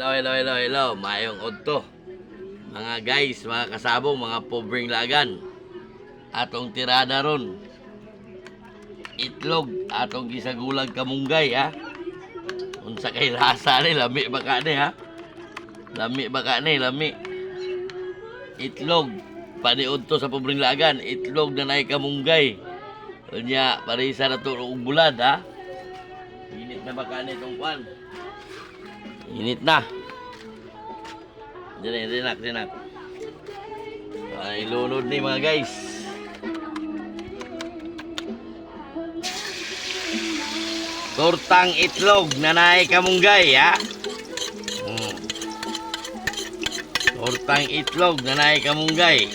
Hello. Mayong odto. Mga guys, mga kasabong, mga pobreng lagan. Atong tirada ron. Itlog, atong gisagulag kamunggay, ha? Unsa kay lasa ni, lami baka ni, ha? Lami. Itlog, paniod to sa pobreng lagan. Itlog na naay kamunggay. Unya, parisa na to og bulad, ha? Init na baka ni itong kwan. Init na. Dinak. Ay, lunod ni mga guys. Tortang itlog na naay kamunggay, ha? Tortang itlog na naay kamunggay.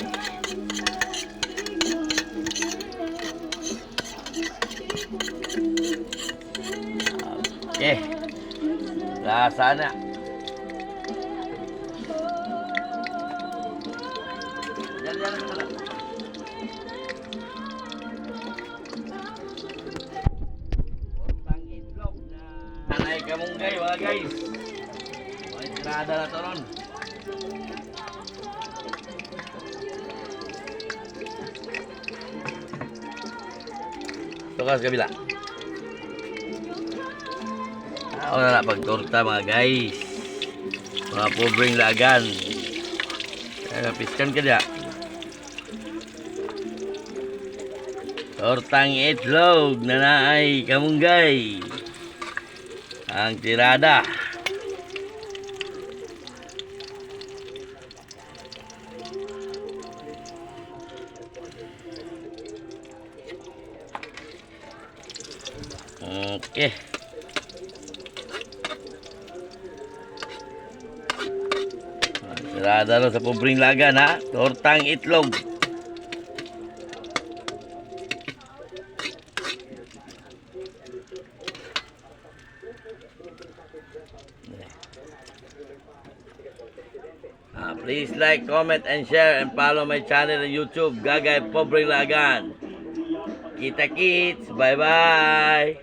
Okay. Lasa na. Diyan. Tortang itlog na naay kamunggay, mga guys. May tirada na to ron. Tukas kabila. Ako na pagtorta mga guys. Mga pobreng lagan. Piskan ka dya. Tortang itlog na naay kamunggay. Ang tirada. Okay. Tirada rin sa pobreng lagan, ha? Tortang itlog. Please like, comment, and share and follow my channel on YouTube, Gagay Pobreng Lagan. Kita kits, bye-bye!